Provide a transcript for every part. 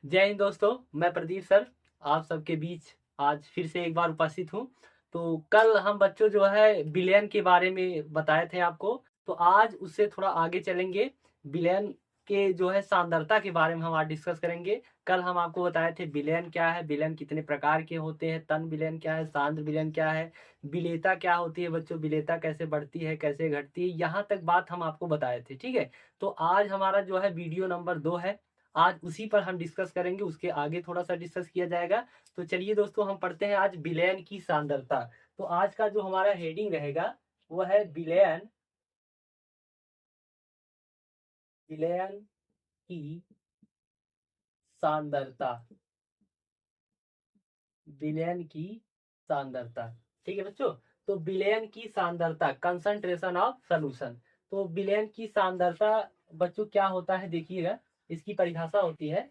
जय हिंद दोस्तों। मैं प्रदीप सर आप सबके बीच आज फिर से एक बार उपस्थित हूँ। तो कल हम बच्चों जो है बिलियन के बारे में बताए थे आपको। तो आज उससे थोड़ा आगे चलेंगे। बिलियन के जो है सांद्रता के बारे में हम आज डिस्कस करेंगे। कल हम आपको बताए थे बिलियन क्या है, बिलियन कितने प्रकार के होते हैं, तन बिलियन क्या है, सांद्र बिलियन क्या है, विलेयता क्या होती है बच्चों, विलेयता कैसे बढ़ती है कैसे घटती है, यहाँ तक बात हम आपको बताए थे। ठीक है। तो आज हमारा जो है वीडियो नंबर 2 है। आज उसी पर हम डिस्कस करेंगे, उसके आगे थोड़ा सा डिस्कस किया जाएगा। तो चलिए दोस्तों हम पढ़ते हैं आज विलयन की सांद्रता। तो आज का जो हमारा हेडिंग रहेगा वो है विलयन विलयन की सांद्रता। विलयन की सांद्रता। ठीक है बच्चों। तो विलयन की सांद्रता, कंसंट्रेशन ऑफ सॉल्यूशन। तो विलयन की सांद्रता बच्चों क्या होता है देखिएगा। इसकी परिभाषा होती है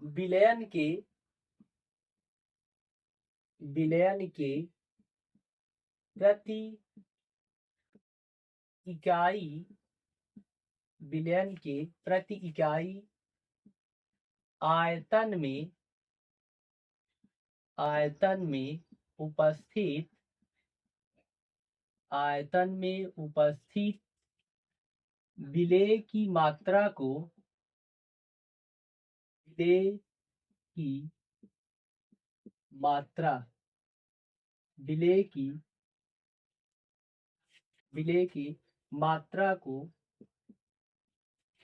विलयन के विलयन के प्रति इकाई विलयन के प्रति इकाई आयतन में आयतन में उपस्थित आयतन में उपस्थित विलेय की मात्रा को विलेय की मात्रा विलेय की विलेय की मात्रा को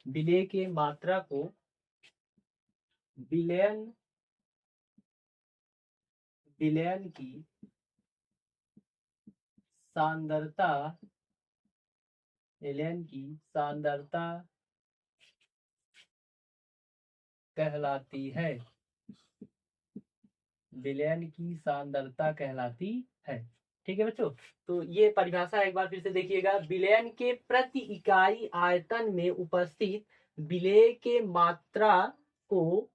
विलेय के मात्रा को विलयन विलयन की सांद्रता विलयन की सांद्रता कहलाती है। विलयन की सांद्रता कहलाती है। ठीक है बच्चों। तो ये परिभाषा एक बार फिर से देखिएगा। विलयन के प्रति इकाई आयतन में उपस्थित विलेय के मात्रा को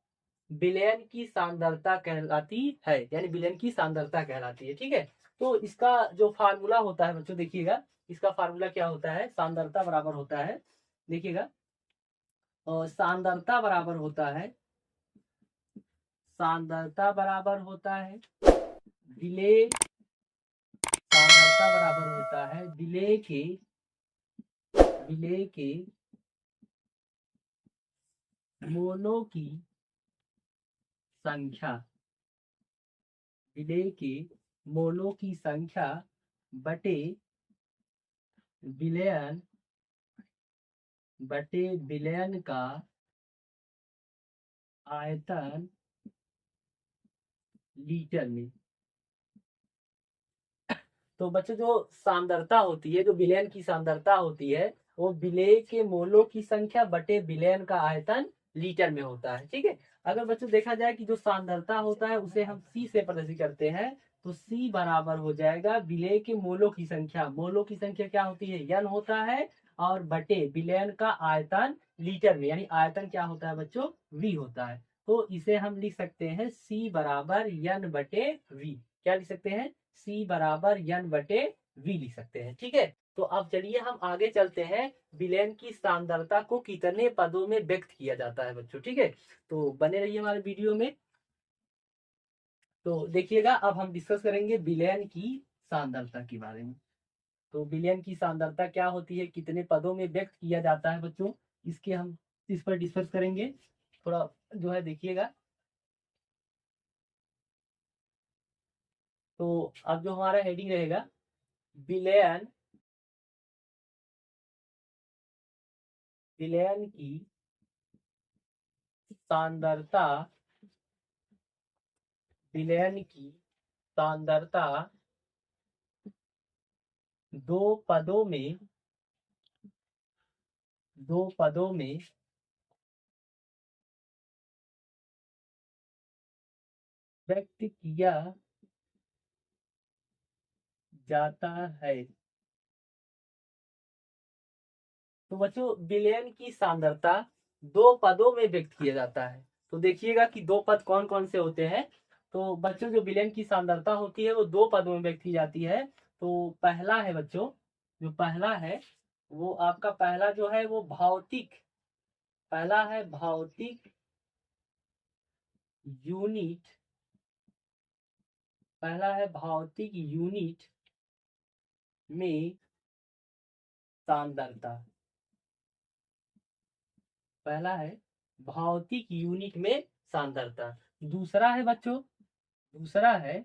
विलयन की सांद्रता कहलाती है, यानी विलयन की सांद्रता कहलाती है। ठीक है। तो इसका जो फार्मूला होता है बच्चों देखिएगा। इसका फार्मूला क्या होता है, सांद्रता बराबर होता है, देखिएगा, सांद्रता बराबर होता है सांद्रता बराबर होता है विलेय सांद्रता बराबर होता है विलेय के मोलों की संख्या विलेय के मोलों की संख्या बटे विलयन विलयन का आयतन लीटर में। तो बच्चों जो सांद्रता होती है, जो विलयन की सांद्रता होती है, वो विलेय के मोलों की संख्या बटे विलयन का आयतन लीटर में होता है। ठीक है। अगर बच्चों देखा जाए कि जो सांद्रता होता है उसे हम सी से प्रदर्शित करते हैं, तो सी बराबर हो जाएगा विलेय के मोलों की संख्या। मोलों की संख्या क्या होती है, यन होता है, और बटे विलयन का आयतन लीटर में, यानी आयतन क्या होता है बच्चों, वी होता है। तो इसे हम लिख सकते हैं सी बराबर यन बटे वी। क्या लिख सकते हैं, सी बराबर यन बटे वी लिख सकते हैं। ठीक है। तो अब चलिए हम आगे चलते हैं। विलयन की सांद्रता को कितने पदों में व्यक्त किया जाता है बच्चों। ठीक है। तो बने रहिए हमारे वीडियो में। तो देखिएगा अब हम डिस्कस करेंगे विलयन की सांद्रता के बारे में। तो विलयन की सांद्रता क्या होती है, कितने पदों में व्यक्त किया जाता है बच्चों, इसके हम इस पर डिस्कस करेंगे। थोड़ा जो है देखिएगा। तो अब जो हमारा हेडिंग रहेगा, विलयन विलयन की सांद्रता विलयन की सांद्रता दो पदों में दो पदों में व्यक्त किया जाता है। तो बच्चों विलयन की सांद्रता दो पदों में व्यक्त किया जाता है। तो देखिएगा कि दो पद कौन कौन से होते हैं। तो बच्चों जो विलयन की सांद्रता होती है वो दो पदों में व्यक्त की जाती है। तो पहला है बच्चों, जो पहला है वो आपका पहला जो है वो भौतिक, पहला है भौतिक यूनिट, पहला है भौतिक यूनिट में सांद्रता, पहला है भौतिक यूनिट में सांद्रता। दूसरा है बच्चों, दूसरा है,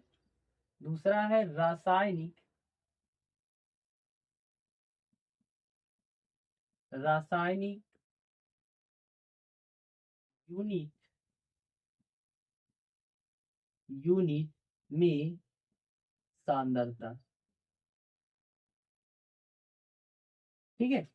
दूसरा है रासायनिक, रासायनिक यूनिट, यूनिट में सांद्रता। ठीक है,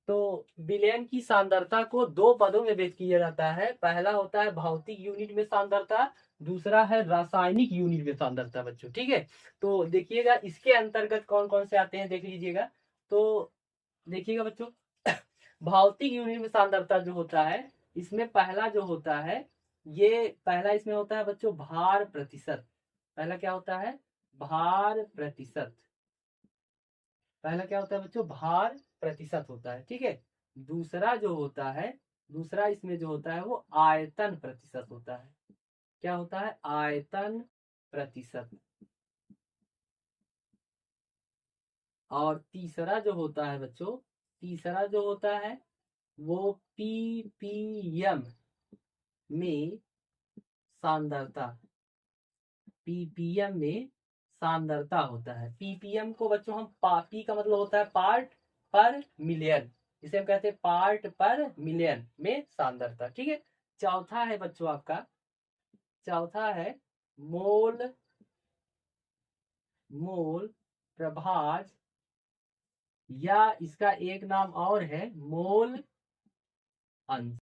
तो विलयन की सांद्रता को दो पदों में व्यक्त किया जाता है। पहला होता है भौतिक यूनिट में सांद्रता, दूसरा है रासायनिक यूनिट में सांद्रता बच्चों। ठीक है, तो देखिएगा इसके अंतर्गत कौन कौन से आते हैं, देख लीजिएगा। तो देखिएगा बच्चों, भौतिक यूनिट में सांद्रता जो होता है, इसमें पहला जो होता है, ये पहला इसमें होता है बच्चों भार प्रतिशत। पहला क्या होता है, भार प्रतिशत। पहला क्या होता है बच्चों, भार प्रतिशत होता है। ठीक है, दूसरा जो होता है, दूसरा इसमें जो होता है वो आयतन प्रतिशत होता है। क्या होता है, आयतन प्रतिशत। और तीसरा जो होता है बच्चों, तीसरा जो होता है वो पीपीएम में सांद्रता, पीपीएम में सांद्रता होता है। पीपीएम को बच्चों हम पी का मतलब होता है पार्ट पर मिलियन, इसे हम कहते हैं पार्ट पर मिलियन में सांद्रता। ठीक है, चौथा है बच्चों आपका, चौथा है मोल, मोल प्रभाज, या इसका एक नाम और है मोल अंश।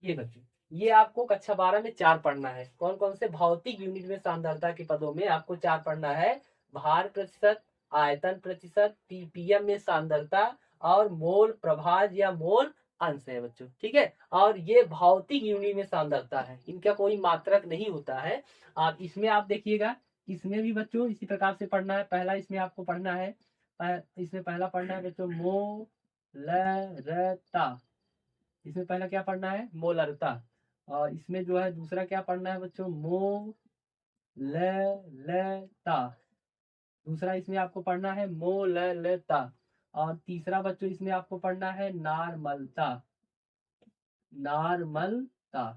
ये बच्चों, ये आपको कक्षा 12 में चार पढ़ना है। कौन कौन से, भौतिक यूनिट में सांद्रता के पदों में आपको चार पढ़ना है, भार प्रतिशत, आयतन प्रतिशत, पीपीएम में सांद्रता, और मोल प्रभाज या मोल अंश है बच्चों। ठीक है, और ये भौतिक यूनिट में सांद्रता है, इनका कोई मात्रक नहीं होता है। आप इसमें आप देखिएगा, इसमें भी बच्चों इसी प्रकार से पढ़ना है। पहला इसमें आपको पढ़ना है, इसमें पहला पढ़ना है बच्चों मोलरता। इसमें पहला क्या पढ़ना है, मोलरता। और इसमें जो है दूसरा क्या पढ़ना है बच्चों, मोललता। दूसरा इसमें आपको पढ़ना है मोललता। और तीसरा बच्चों इसमें आपको पढ़ना है नार्मलता, नार्मलता।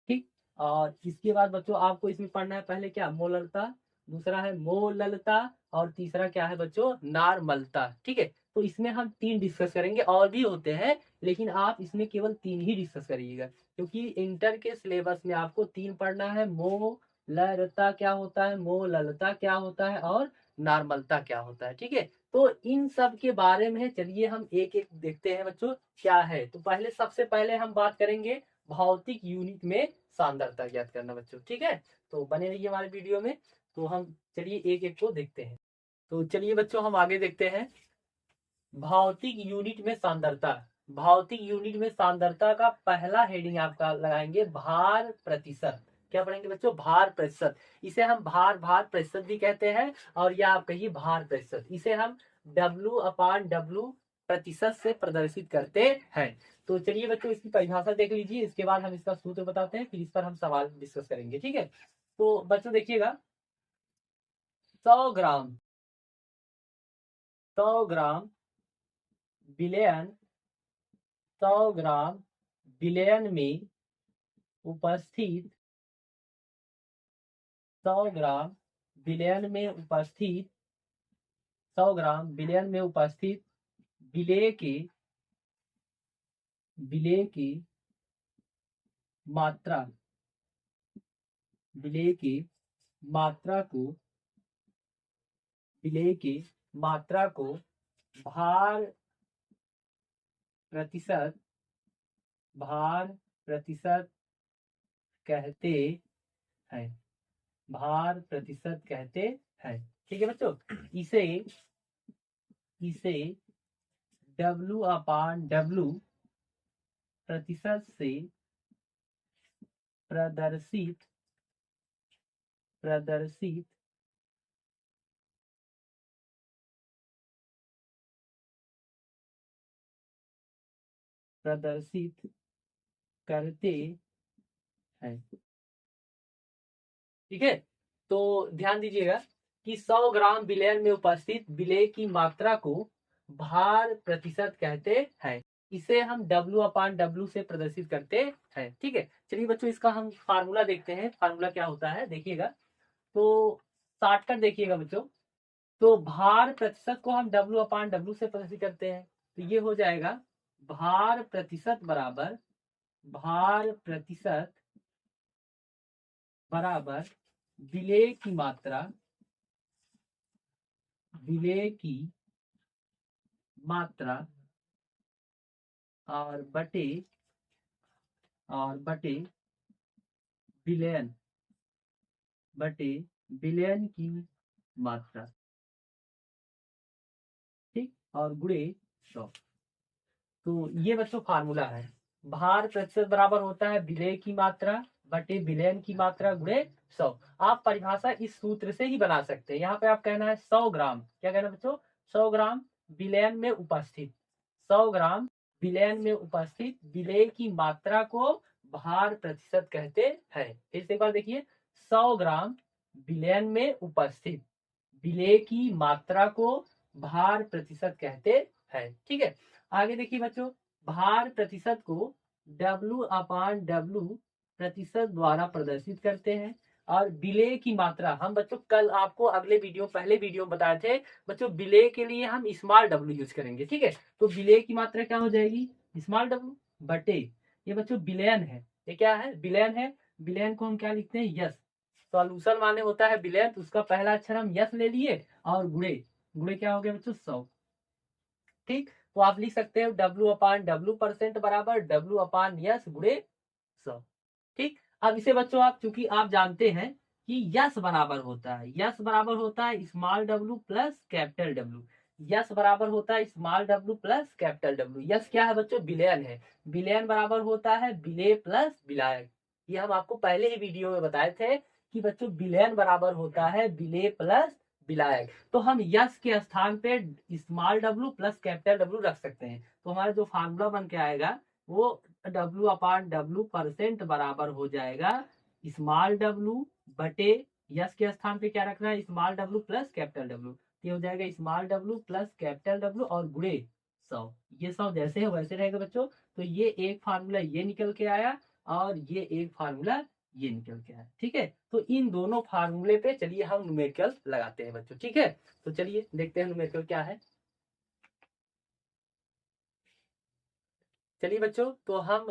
ठीक, और इसके बाद बच्चों आपको इसमें पढ़ना है पहले क्या, मोलरता, दूसरा है मोललता, और तीसरा क्या है बच्चों, नार्मलता। ठीक है, तो इसमें हम तीन डिस्कस करेंगे, और भी होते हैं लेकिन आप इसमें केवल तीन ही डिस्कस करिएगा, क्योंकि इंटर के सिलेबस में आपको तीन पढ़ना है। मोलरता क्या होता है, मोललता क्या होता है, और नार्मलता क्या होता है। ठीक है, तो इन सब के बारे में चलिए हम एक एक देखते हैं बच्चों क्या है। तो पहले, सबसे पहले हम बात करेंगे भौतिक यूनिट में सांद्रता ज्ञात करना बच्चों। ठीक है, तो बने रहिए हमारे वीडियो में। तो हम चलिए एक एक को देखते हैं। तो चलिए बच्चों हम आगे देखते हैं, भौतिक यूनिट में सांद्रता। भौतिक यूनिट में सांद्रता का पहला हेडिंग आपका लगाएंगे भार प्रतिशत। क्या पढ़ेंगे बच्चों, भार प्रतिशत। इसे हम भार भार प्रतिशत भी कहते हैं, और या आप कहिए भार प्रतिशत। इसे हम W/W प्रतिशत से प्रदर्शित करते हैं। तो चलिए बच्चों इसकी परिभाषा देख लीजिए, इसके बाद हम इसका सूत्र बताते हैं, फिर इस पर हम सवाल डिस्कस करेंगे। ठीक है, तो बच्चों देखिएगा, 100 ग्राम, 100 ग्राम विलयन, 100 ग्राम विलयन में उपस्थित, 100 ग्राम विलयन में उपस्थित, 100 ग्राम विलयन में उपस्थित विलेय के, विलेय की मात्रा, विलेय की मात्रा को, विलेय की मात्रा को भार प्रतिशत, भार प्रतिशत कहते हैं, भार प्रतिशत कहते हैं। ठीक है बच्चों, इसे, इसे W/W प्रतिशत से प्रदर्शित, प्रदर्शित प्रदर्शित करते हैं। ठीक है, तो ध्यान दीजिएगा कि 100 ग्राम विलयन में उपस्थित विलेय की मात्रा को भार प्रतिशत कहते हैं। इसे हम W/W से प्रदर्शित करते हैं। ठीक है, चलिए बच्चों इसका हम फार्मूला देखते हैं। फार्मूला क्या होता है देखिएगा, तो शॉर्टकट देखिएगा बच्चों। तो भार प्रतिशत को हम W/W से प्रदर्शित करते हैं, तो ये हो जाएगा भार प्रतिशत बराबर विलेय की मात्रा और बटे विलयन की मात्रा, ठीक, और गुणे 100। तो ये बच्चों फार्मूला है। भार प्रतिशत बराबर होता है विलेय की मात्रा बटे विलयन की मात्रा गुणे 100। आप परिभाषा इस सूत्र से ही बना सकते हैं। यहाँ पे आप कहना है 100 ग्राम, क्या कहना बच्चों, 100 ग्राम विलयन में उपस्थित 100 ग्राम विलयन में उपस्थित विलेय की मात्रा को भार प्रतिशत कहते हैं। फिर से एक बार देखिए, 100 ग्राम विलयन में उपस्थित विलेय की मात्रा को भार प्रतिशत कहते हैं। ठीक है, आगे देखिए बच्चों, भार प्रतिशत को W/W प्रतिशत द्वारा प्रदर्शित करते हैं। और विलेय की मात्रा हम बच्चों कल आपको पहले वीडियो में बताए थे बच्चों, विलेय के लिए हम स्मॉल w यूज करेंगे। ठीक है, तो विलेय की मात्रा क्या हो जाएगी, स्मॉल w बटे, ये बच्चों विलयन है, ये क्या है, विलयन है। विलयन को हम क्या लिखते हैं, यस। सॉल्यूशन माने होता है विलयन, तो उसका पहला अक्षर हम यस ले लिए और गुणे क्या हो गया बच्चों, 100। ठीक, तो आप लिख सकते हैं W/W% बराबर W/यस गुणे 100। ठीक, अब इसे बच्चों आप चूंकि आप जानते हैं कि यस बराबर होता है small w plus capital W। Yes बराबर होता है small w plus capital W। Yes क्या है बच्चों, विलयन है। विलयन बराबर होता है विलेय प्लस विलायक। ये हम आपको पहले ही वीडियो में बताए थे कि बच्चों विलयन बराबर होता है विलेय प्लस विलायक। तो हम यस के स्थान पे small w plus capital W रख सकते हैं। तो हमारा जो फार्मूला बन के आएगा वो W/W% बराबर हो जाएगा स्मॉल w बटे, यस के स्थान पे क्या रखना है, small w plus capital W। ये हो जाएगा small w plus capital W और गुणे 100। ये 100 जैसे है वैसे रहेगा बच्चों। तो ये एक फार्मूला ये निकल के आया और ये एक फार्मूला ये निकल के आया। ठीक है, तो इन दोनों फार्मूले पे चलिए हम न्यूमेरिकल लगाते हैं बच्चों। ठीक है, तो चलिए देखते हैं न्यूमेरिकल क्या है। चलिए बच्चों, तो हम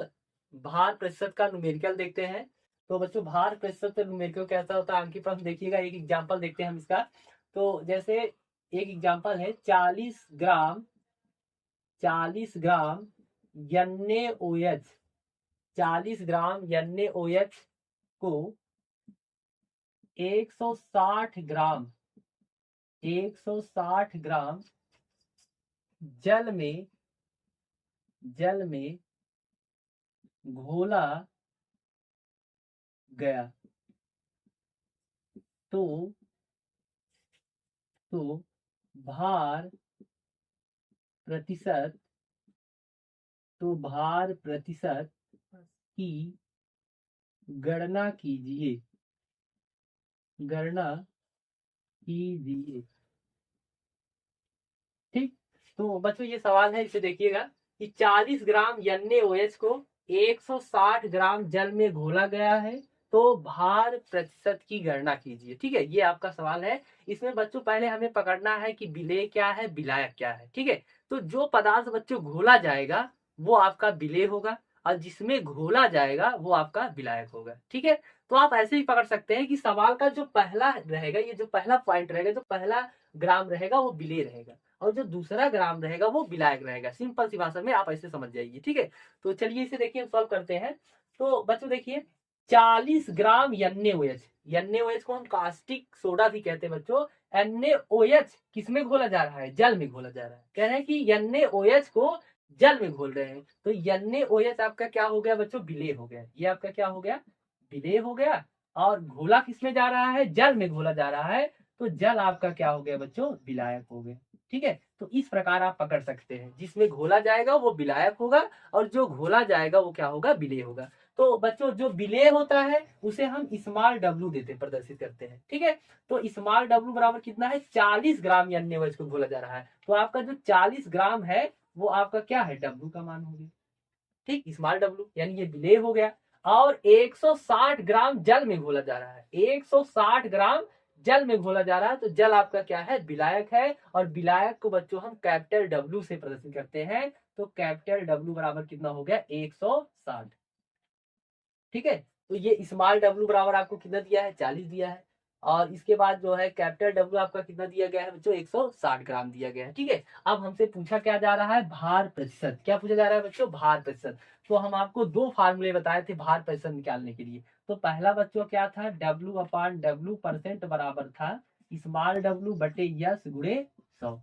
भार प्रतिशत का न्यूमेरिकल देखते हैं। तो बच्चों भार प्रतिशत न्यूमेरिकल कैसा होता है, आपके पास देखिएगा, एक एग्जांपल देखते हैं हम इसका। तो जैसे एक एग्जांपल है 40 ग्राम NaOH, 40 ग्राम NaOH को 160 ग्राम जल में घोला गया तो भार प्रतिशत की गणना कीजिए। ठीक, तो बच्चों ये सवाल है, इसे देखिएगा कि 40 ग्राम NaOH को 160 ग्राम जल में घोला गया है तो भार प्रतिशत की गणना कीजिए। ठीक है, ये आपका सवाल है। इसमें बच्चों पहले हमें पकड़ना है कि विलेय क्या है, विलायक क्या है। ठीक है, तो जो पदार्थ बच्चों घोला जाएगा वो आपका विलेय होगा और जिसमें घोला जाएगा वो आपका विलायक होगा। ठीक है, तो आप ऐसे ही पकड़ सकते हैं कि सवाल का जो पहला रहेगा, ये जो पहला पॉइंट रहेगा, जो पहला ग्राम रहेगा वो विलेय रहेगा और जो दूसरा ग्राम रहेगा वो विलायक रहेगा। सिंपल सी भाषा में आप ऐसे समझ जाइए। ठीक है, तो चलिए इसे देखिए सॉल्व करते हैं। तो बच्चों देखिए 40 ग्राम NaOH को हम कास्टिक सोडा भी कहते हैं बच्चों। NaOH किसमें घोला जा रहा है, जल में घोला जा रहा है। कह रहे हैं कि NaOH को जल में घोल रहे हैं, तो NaOH आपका क्या हो गया बच्चों, विलेय हो गया। ये आपका क्या हो गया, विलेय हो गया। और घोला किसमें जा रहा है, जल में घोला जा रहा है, तो जल आपका क्या हो गया बच्चों, विलायक हो गया। ठीक है, तो इस प्रकार आप पकड़ सकते हैं, जिसमें घोला जाएगा वो विलायक होगा और जो घोला जाएगा वो क्या होगा, विलेय होगा। तो बच्चों जो विलेय होता है उसे हम स्मॉल डब्लू देते प्रदर्शित करते हैं। ठीक है, तो स्मॉल डब्लू बराबर कितना है, 40 ग्राम या अन्य वजन को घोला जा रहा है। तो आपका जो 40 ग्राम है वो आपका क्या है, डब्लू का मान हो गया। ठीक, स्मॉल डब्लू यानी ये विलेय हो गया। और 160 ग्राम जल में घोला जा रहा है, 160 ग्राम जल में घोला जा रहा है। तो जल आपका क्या है, विलायक है। और विलायक को बच्चों हम कैपिटल डब्लू से प्रदर्शित करते हैं। तो कैपिटल डब्लू बराबर कितना हो गया, 160। ठीक है, तो ये स्मॉल डब्लू बराबर आपको कितना दिया है, 40 दिया है। और इसके बाद जो है कैपिटल डब्लू आपका कितना दिया गया है बच्चों, 160 ग्राम दिया गया है। ठीक है, अब हमसे पूछा क्या जा रहा है, भार प्रतिशत। क्या पूछा जा रहा है बच्चों, भार प्रतिशत। तो हम आपको दो फार्मूले बताए थे भार प्रतिशत निकालने के लिए। तो पहला बच्चों क्या था, डब्लू अपान डब्लू परसेंट बराबर था स्मॉल डब्लू बटे यस गुणे 100।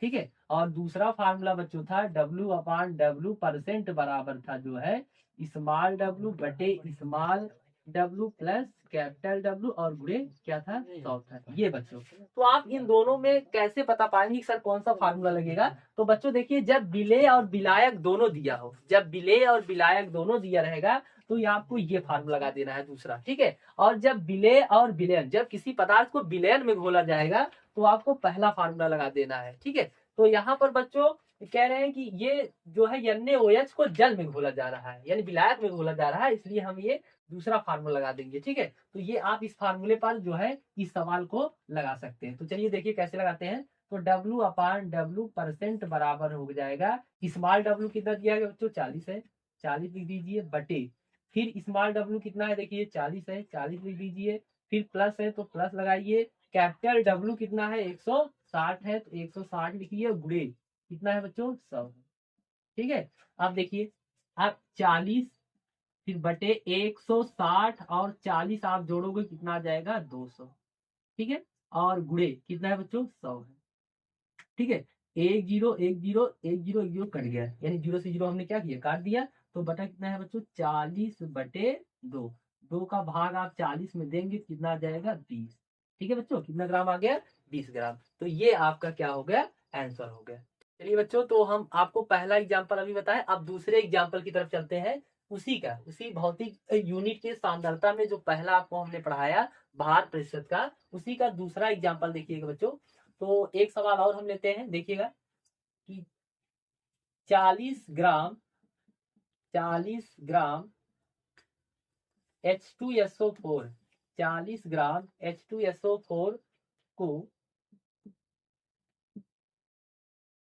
ठीक है, और दूसरा फार्मूला बच्चों था डब्लू अपान डब्लू परसेंट बराबर था जो है स्मॉल डब्लू बटे small W plus capital W और गुणे क्या था, 100 था। ये बच्चों, तो आप इन दोनों में कैसे बता पाएंगे कि सर कौन सा फार्मूला लगेगा। तो बच्चों देखिए, जब विलेय और विलायक दोनों दिया हो, जब विलेय और विलायक दोनों दिया रहेगा तो ये आपको ये फार्मूला लगा देना है दूसरा। ठीक है, और जब विलेय और विलयन, जब किसी पदार्थ को विलयन में घोला जाएगा तो आपको पहला फार्मूला लगा देना है। ठीक है, तो यहाँ पर बच्चों कह रहे हैं कि ये जो है NaOH को जल में घोला जा रहा है, यानी विलायक में घोला जा रहा है, इसलिए हम ये दूसरा फार्मूला लगा देंगे। ठीक है, तो ये आप इस फार्मूले पर जो है इस सवाल को लगा सकते हैं। तो चलिए देखिए कैसे लगाते हैं। तो डब्लू अपान डब्लू परसेंट बराबर हो जाएगा, स्मॉल डब्लू कितना दिया गया बच्चों, 40 है, 40 लिख दीजिए, बटे फिर स्मॉल डब्लू कितना है, देखिए 40 है, 40 लिख दीजिए, फिर प्लस है तो प्लस लगाइए, कैपिटल डब्लू कितना है, 160 है तो 160 लिखिए, गुणे कितना है बच्चों, 100। ठीक है, अब देखिए, अब 40 फिर बटे 160 और 40 आप जोड़ोगे कितना आ जाएगा, 200। ठीक है, और गुणे कितना है बच्चों, 100 है। ठीक है, एक जीरो एक जीरो एक जीरो एक जीरो कट गया, यानी जीरो से जीरो हमने क्या किया, काट दिया। तो बटा कितना है बच्चों, 40 बटे 2। 2 का भाग आप 40 में देंगे कितना आ जाएगा, 20। ठीक है बच्चों, कितना ग्राम आ गया, 20 ग्राम। तो ये आपका क्या हो गया, आंसर हो गया। चलिए बच्चों, तो हम आपको पहला एग्जाम्पल अभी बताएं, अब दूसरे एग्जाम्पल की तरफ चलते हैं। उसी भौतिक यूनिट के सांद्रता में जो पहला आपको हमने पढ़ाया भार प्रतिशत का, उसी का दूसरा एग्जाम्पल देखिएगा बच्चों। तो एक सवाल और हम लेते हैं, देखिएगा कि 40 ग्राम H2SO4, 40 ग्राम H2SO4 को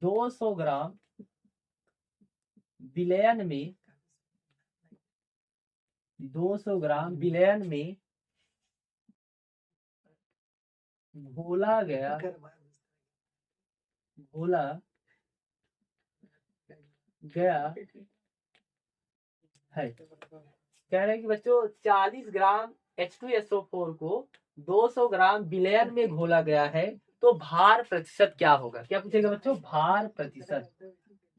200 ग्राम विलयन में 200 ग्राम विलयन में घोला गया है। कह रहे हैं कि बच्चों 40 ग्राम H2SO4 को 200 ग्राम विलयन में घोला गया है, तो भार प्रतिशत क्या होगा। क्या पूछेगा बच्चों, भार प्रतिशत।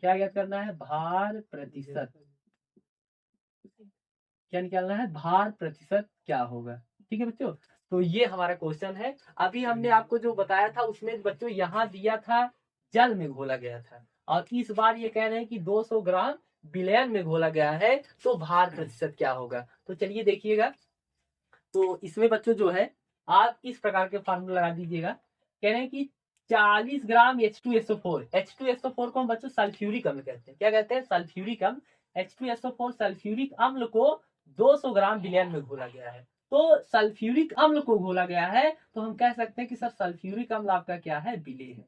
क्या याद करना है, भार प्रतिशत। क्या निकालना है, भार प्रतिशत क्या होगा। ठीक है बच्चों, तो ये हमारा क्वेश्चन है। अभी हमने आपको जो बताया था उसमें बच्चों यहाँ दिया था जल में घोला गया था, और इस बार ये कह रहे हैं कि 200 ग्राम विलयन में घोला गया है, तो भार प्रतिशत क्या होगा। तो चलिए देखिएगा, तो इसमें बच्चों जो है आप इस प्रकार के फार्मूला लगा दीजिएगा। कह रहे हैं कि 40 ग्राम H2SO4 को हम बच्चों सल्फ्यूरिक अम्ल कहते हैं। क्या कहते हैं, सल्फ्यूरिक अम्ल। H2SO4 सल्फ्यूरिक अम्ल को 200 ग्राम विलयन में घोला गया है। तो सल्फ्यूरिक अम्ल को घोला गया है, तो हम कह सकते हैं कि सर सल्फ्यूरिक अम्ल आपका क्या है, विलेय है।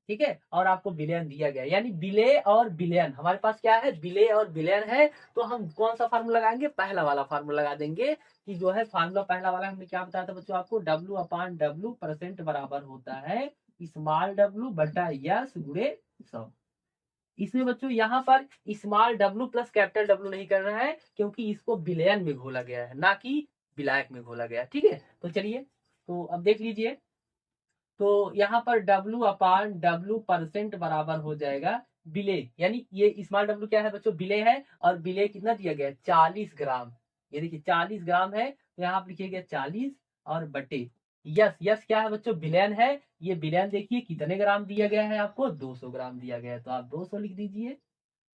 ठीक है, और आपको विलयन दिया गया, यानी विलेय और विलयन हमारे पास क्या है, विलेय और विलयन है। तो हम कौन सा फार्मूला लगाएंगे, पहला वाला फार्मूला लगा देंगे, कि जो है फार्मूला पहला वाला हमने क्या बताया था बच्चों आपको, डब्लू अपान डब्लू परसेंट बराबर होता है स्मॉल डब्लू बटा यस गुणे 100। इसमें बच्चों यहाँ पर small W plus capital W नहीं करना है, क्योंकि इसको विलयन में घोला गया है, ना कि विलायक में घोला गया। ठीक है, तो चलिए, तो अब देख लीजिए, तो यहाँ पर डब्लू अपान डब्लू परसेंट बराबर हो जाएगा विलेय, यानी ये स्मॉल डब्लू क्या है बच्चों, विलेय है। और विलेय कितना दिया गया है, 40 ग्राम। ये देखिए 40 ग्राम है, तो यहाँ आप लिखिएगा 40 और बटे यस यस क्या है बच्चों, विलयन है। ये विलयन देखिए कितने ग्राम दिया गया है आपको, 200 ग्राम दिया गया है, तो आप 200 लिख दीजिए।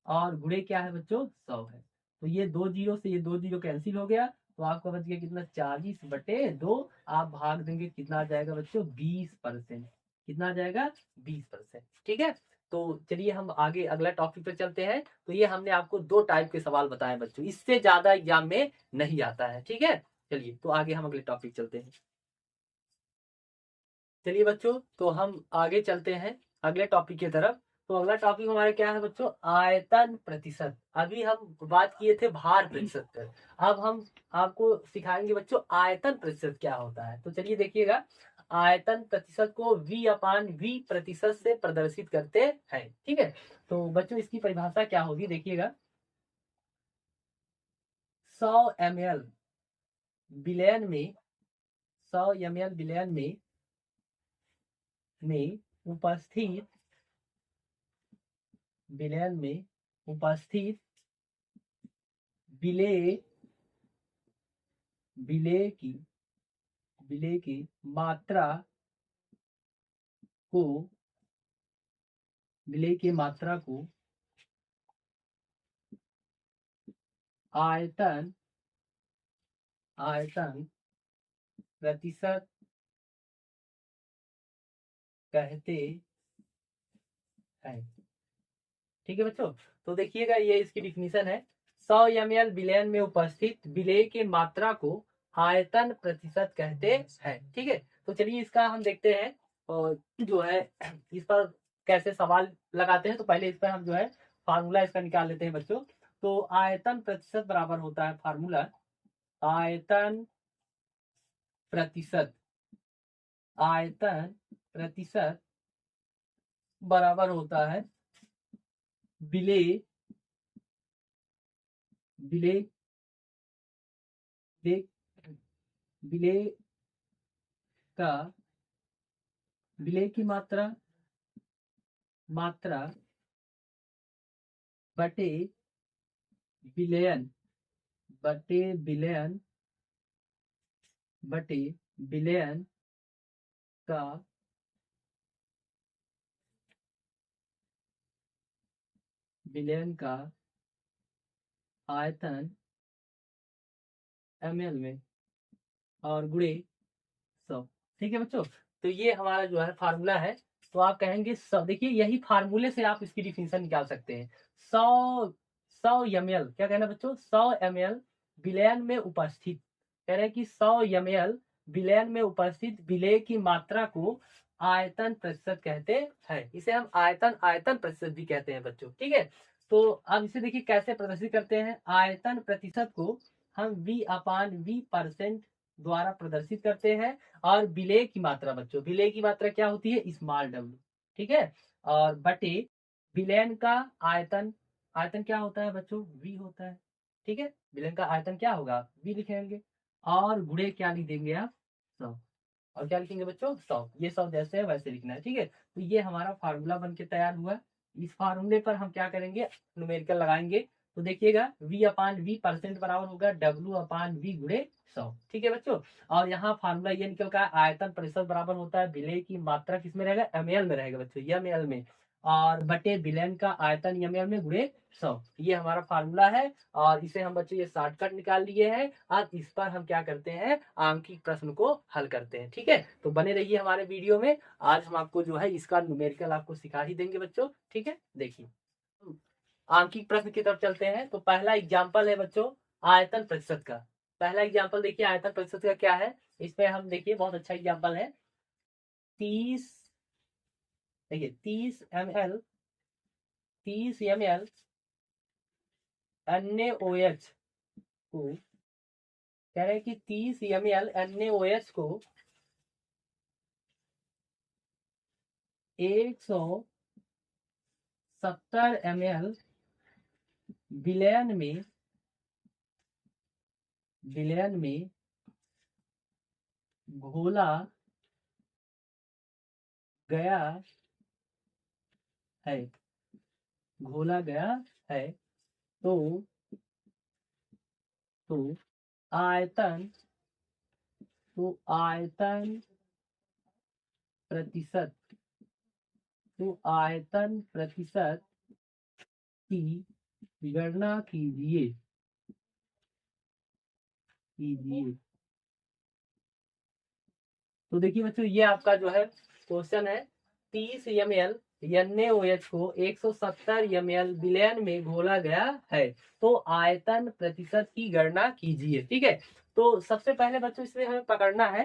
और गुणे क्या है बच्चों, 100 है। तो ये 2 जीरो से ये 2 जीरो कैंसिल हो गया, तो आपका बच गया कितना, 40/2। आप भाग देंगे कितना आ जाएगा बच्चों, 20%। कितना आ जाएगा, 20%। ठीक है। तो चलिए हम आगे अगला टॉपिक पे चलते हैं। तो ये हमने आपको 2 टाइप के सवाल बताए बच्चों, इससे ज्यादा एग्जाम में नहीं आता है। ठीक है, चलिए तो आगे हम अगले टॉपिक चलते हैं। चलिए बच्चों, तो हम आगे चलते हैं अगले टॉपिक की तरफ। तो अगला टॉपिक हमारा क्या है बच्चों, आयतन प्रतिशत। अभी हम बात किए थे भार प्रतिशत पर, अब हम आपको सिखाएंगे बच्चों आयतन प्रतिशत क्या होता है। तो चलिए देखिएगा, आयतन प्रतिशत को V/V प्रतिशत से प्रदर्शित करते हैं। ठीक है, तो बच्चों इसकी परिभाषा क्या होगी, देखिएगा। 100 ml विलयन में, 100 ml विलयन में उपस्थित, विलयन में उपस्थित विलेय, विलेय की, विलेय की मात्रा को, विलेय की मात्रा को आयतन, आयतन प्रतिशत कहते हैं। ठीक है बच्चों, तो देखिएगा ये इसकी डिफिनीशन है। 100 ml विलयन में उपस्थित विलेय की मात्रा को आयतन प्रतिशत कहते हैं। ठीक है, तो चलिए इसका हम देखते हैं, और जो है इस पर कैसे सवाल लगाते हैं। तो पहले इस पर हम जो है फार्मूला इसका निकाल लेते हैं बच्चों। तो आयतन प्रतिशत बराबर होता है फार्मूला, आयतन प्रतिशत, आयतन प्रतिशत बराबर होता है विलेय, विलेय, विलेय का, विलेय की मात्रा, मात्रा बटे विलयन, बटे विलयन, बटे विलयन का, विलयन का आयतन ml में, और गुणे 100। ठीक है बच्चों, तो ये हमारा जो है फार्मूला है। तो आप कहेंगे 100, देखिए यही फार्मूले से आप इसकी डिफिनीशन निकाल सकते हैं। 100 ml, क्या कहना बच्चों, 100 ml विलयन में उपस्थित, कह रहे हैं कि 100 ml विलयन में उपस्थित विलेय की मात्रा को आयतन प्रतिशत कहते हैं। इसे हम आयतन, आयतन प्रतिशत भी कहते हैं बच्चों। ठीक है, तो अब इसे देखिए कैसे प्रदर्शित करते हैं। आयतन प्रतिशत को हम V/V% द्वारा प्रदर्शित करते हैं। और विलेय की मात्रा बच्चों, विलेय की मात्रा क्या होती है, स्मॉल w। ठीक है, और बटे विलयन का आयतन, आयतन क्या होता है बच्चों, v होता है। ठीक है, विलयन का आयतन क्या होगा, v लिखेंगे। और गुणे क्या लिख देंगे आप, 100। और क्या लिखेंगे बच्चों, 100। ये 100 जैसे है वैसे लिखना है। ठीक है, तो ये हमारा फार्मूला बन के तैयार हुआ। इस फार्मूले पर हम क्या करेंगे, न्यूमेरिकल लगाएंगे। तो देखिएगा V/V% बराबर होगा W/V गुणे 100। ठीक है बच्चों, और यहाँ फार्मूला ये निकल का, आयतन प्रतिशत बराबर होता है विलेय की मात्रा किसमें रहेगा, ml में रहेगा बच्चों, ml में, और बटे विलयन का आयतन ml में गुणे 100। ये हमारा फार्मूला है, और इसे हम बच्चों ये शॉर्टकट निकाल लिए हैं। अब इस पर हम क्या करते हैं, आंकिक प्रश्न को हल करते हैं। ठीक है, तो बने रहिए हमारे वीडियो में। आज हम आपको जो है इसका न्यूमेरिकल आपको सिखा ही देंगे बच्चों। ठीक है, देखिए आंकिक प्रश्न की तरफ चलते हैं। तो पहला एग्जाम्पल है बच्चों आयतन प्रतिशत का। पहला एग्जाम्पल देखिए आयतन प्रतिशत का क्या है, इसमें हम देखिए बहुत अच्छा एग्जाम्पल है। 30, देखिए 30 ml, 30 ml NaOH को, कह रहे हैं कि 30 ml NaOH को 170 ml विलयन में, विलयन में घोला गया है, घोला गया है। तो, तो आयतन, तो आयतन प्रतिशत, तो आयतन प्रतिशत की गणना कीजिए। तो देखिए बच्चों, ये आपका जो है क्वेश्चन है, 30 ml NaOH को 170 ml विलयन में घोला गया है, तो आयतन प्रतिशत की गणना कीजिए। ठीक है, तो सबसे पहले बच्चों इसमें हमें पकड़ना है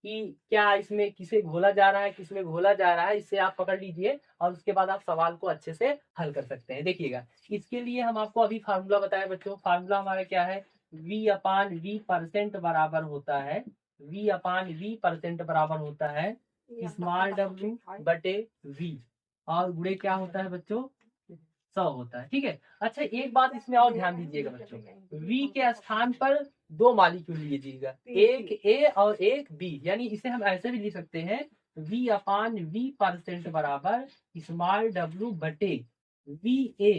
कि क्या इसमें किसे घोला जा रहा है, किसमें घोला जा रहा है, इससे आप पकड़ लीजिए और उसके बाद आप सवाल को अच्छे से हल कर सकते हैं। देखिएगा, इसके लिए हम आपको अभी फार्मूला बताया बच्चों। फार्मूला हमारा क्या है, V/V% बराबर होता है, V/V% बराबर होता है स्मॉल w बटे v, और गुणे क्या होता है बच्चों, 100 होता है। ठीक है, अच्छा एक बात इसमें और ध्यान दीजिएगा बच्चों, V के स्थान पर 2 मॉलिक्यूल लीजिएगा, एक A और एक B, यानी इसे हम ऐसे भी लिख सकते हैं V/V% बराबर स्मॉल w बटे VA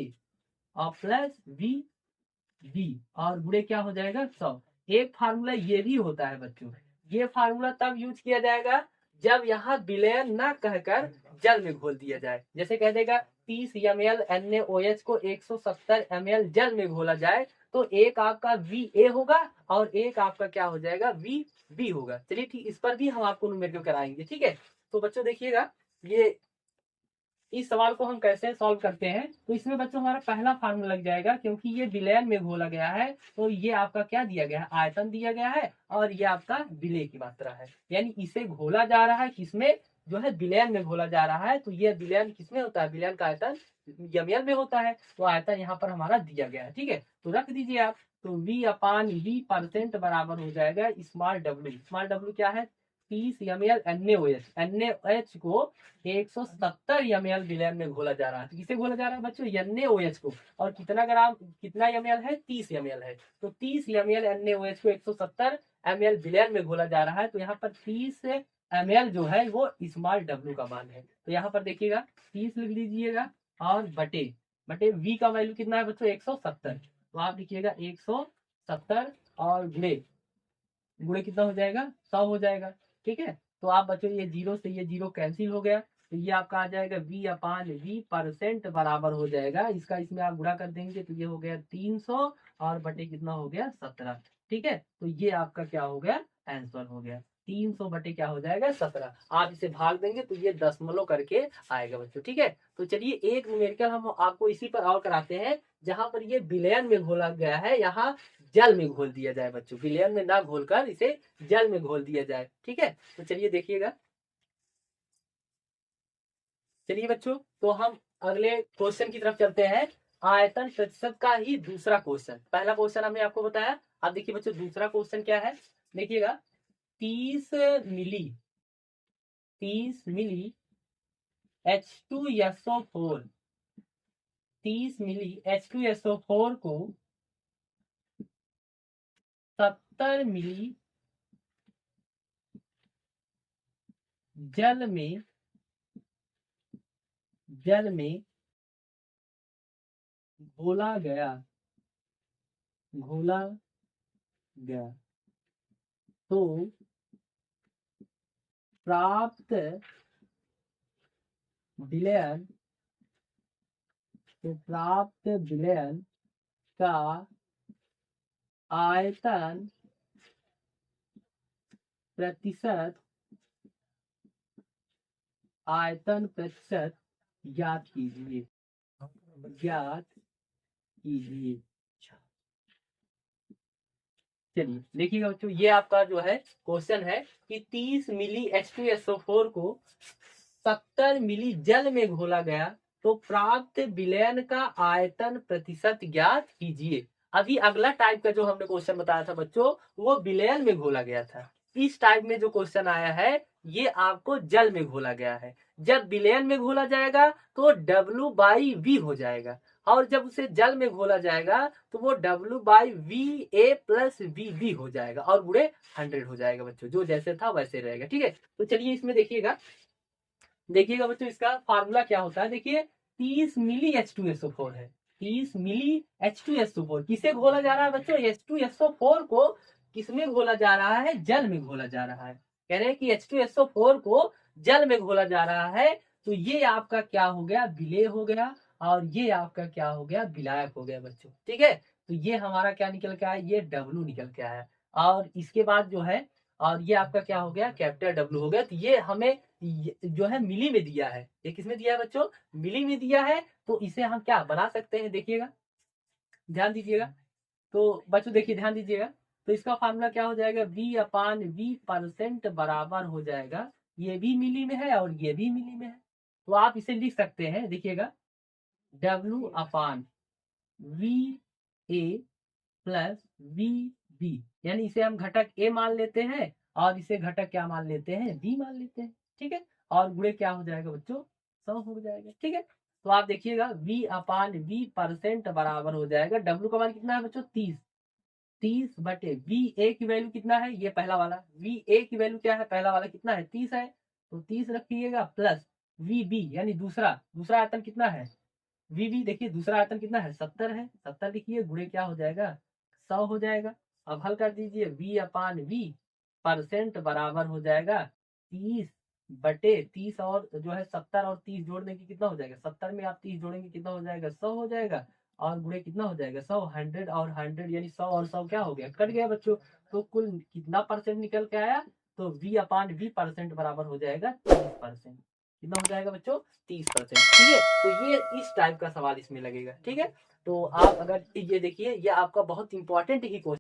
और प्लस VB, और गुणे क्या हो जाएगा 100। एक फार्मूला ये भी होता है बच्चों, ये फार्मूला तब यूज किया जाएगा जब यहाँ विलयन ना कहकर जल में घोल दिया जाए। जैसे कह देगा 30 ml NaOH को 170 ml जल में घोला जाए, तो एक आपका VA होगा और एक आपका क्या हो जाएगा VB होगा। चलिए ठीक, इस पर भी हम आपको न्यूमेरिकल कराएंगे। ठीक है, तो बच्चों देखिएगा, ये इस सवाल को हम कैसे सॉल्व करते हैं। तो इसमें बच्चों हमारा पहला फार्मूला लग जाएगा, क्योंकि ये विलयन में घोला गया है, तो ये आपका क्या दिया गया है, आयतन दिया गया है, और ये आपका विलय की मात्रा है, यानी इसे घोला जा रहा है किसमें, जो है विलयन में घोला जा रहा है। तो ये विलयन किसमें होता है, विलयन का आयतन ml में होता है, तो आयतन यहाँ पर हमारा दिया गया है। ठीक है, तो रख दीजिए आप, तो V/V% बराबर हो जाएगा स्मॉल w क्या है, 30 ml NaOH को 170 ml विलयन में घोला जा रहा है। तो किसे घोला जा रहा है बच्चों, NaOH को, और कितना ग्राम, कितना ml है, 30 ml है, तो 30 ml NaOH को 170 ml विलयन में घोला जा रहा है। तो यहाँ पर 30 ml जो है वो स्मॉल w का मान है, तो यहाँ पर देखिएगा 30 लिख लीजिएगा, और बटे बटे V का वैल्यू कितना है बच्चों 170, तो आप लिखिएगा 170, और गुणे गुणे कितना हो जाएगा 100 हो जाएगा। ठीक है, तो आप बच्चों ये जीरो से ये जीरो कैंसिल हो गया, तो ये आपका आ जाएगा V/V% बराबर हो जाएगा, इसका इसमें आप गुणा कर देंगे तो ये हो गया 300, और बटे कितना हो गया 17। ठीक है, तो ये आपका क्या हो गया, आंसर हो गया 300 बटे क्या हो जाएगा 17। आप इसे भाग देंगे तो ये दशमलव करके आएगा बच्चों। ठीक है, तो चलिए एक न्यूमेरिकल हम आपको इसी पर और कराते हैं, जहां पर ये विलयन में घोला गया है, यहाँ जल में घोल दिया जाए बच्चों, विलयन में ना घोलकर इसे जल में घोल दिया जाए। ठीक है, तो चलिए देखिएगा, चलिए बच्चों, तो हम अगले क्वेश्चन की तरफ चलते हैं, आयतन प्रतिशत का ही दूसरा क्वेश्चन। पहला क्वेश्चन हमने आपको बताया, अब देखिए बच्चों दूसरा क्वेश्चन क्या है, देखिएगा 30 मिली H2SO4, 30 मिली H2SO4 को 70 मिली जल में घोला गया, तो प्राप्त विलयन का आयतन प्रतिशत ज्ञात कीजिए। चलिए देखिएगा बच्चों, ये आपका जो है क्वेश्चन है कि 30 मिली H2SO4 को 70 मिली जल में घोला गया, तो प्राप्त विलयन का आयतन प्रतिशत ज्ञात कीजिए। अभी अगला टाइप का जो हमने क्वेश्चन बताया था बच्चों, वो विलयन में घोला गया था। इस टाइप में जो क्वेश्चन आया है, ये आपको जल में घोला गया है। जब विलयन में घोला जाएगा तो W/V हो जाएगा, और जब उसे जल में घोला जाएगा तो वो W/VA प्लस VB हो जाएगा, और गुणे 100 हो जाएगा बच्चों, जो जैसे था वैसे रहेगा। ठीक है, तो चलिए इसमें देखिएगा बच्चों, इसका फार्मूला क्या होता है। देखिए 30 मिली H2SO4 है, 30 मिली H2SO4 किसे घोला जा रहा है बच्चों, H2SO4 को किसमें घोला जा रहा है, जल में घोला जा रहा है। कह रहे हैं कि H2SO4 को जल में घोला जा रहा है, तो ये आपका क्या हो गया, विलेय हो गया, और ये आपका क्या हो गया, विलायक हो गया बच्चों। ठीक है, तो ये हमारा क्या निकल के आया, ये डब्लू निकल के आया। और इसके बाद जो है, और ये आपका क्या हो गया, कैपिटल डब्लू हो गया। तो ये हमें जो है मिली में दिया है, ये किसमें दिया है बच्चों, मिली में दिया है। तो इसे हम क्या बना सकते हैं, देखिएगा, ध्यान दीजिएगा। तो बच्चों देखिए, ध्यान दीजिएगा। तो इसका फार्मूला क्या हो जाएगा, V/V% बराबर हो जाएगा, ये भी मिली में है और ये भी मिली में है। तो आप इसे लिख सकते हैं, देखिएगा, W/VA+VB, यानी इसे हम घटक A मान लेते हैं और इसे घटक क्या मान लेते हैं, B मान लेते हैं। ठीक है, और गुणे क्या हो जाएगा बच्चों, 100 हो जाएगा। ठीक है, तो आप देखिएगा V/V% बराबर हो जाएगा, W का मान कितना है बच्चों, 30, 30 बटे VA की वैल्यू कितना है, ये पहला वाला VA की वैल्यू क्या है, पहला वाला कितना है, 30 है, तो 30 रखिएगा, प्लस VB यानी दूसरा दूसरा आयतन कितना है, VB देखिए दूसरा आयतन कितना है, 70 है, 70 लिखिए, गुणे क्या हो जाएगा, 100 हो जाएगा। अब हल कर दीजिए, V/V% बराबर हो जाएगा 30/30, और जो है 70 और 30 जोड़ने की कितना हो जाएगा, 70 में आप 30 जोड़ेंगे कितना हो जाएगा, 100 हो जाएगा, और गुणे कितना हो जाएगा, 100, 100 और 100 यानी 100 और 100 क्या हो गया, कट गया बच्चों। तो कुल कितना परसेंट निकल के आया, तो V/V% बराबर हो जाएगा 30%। कितना हो जाएगा बच्चों, 30%। ठीक है, तो ये इस टाइप का सवाल इसमें लगेगा। ठीक है, तो आप अगर ये देखिए, ये आपका बहुत इंपॉर्टेंट ही क्वेश्चन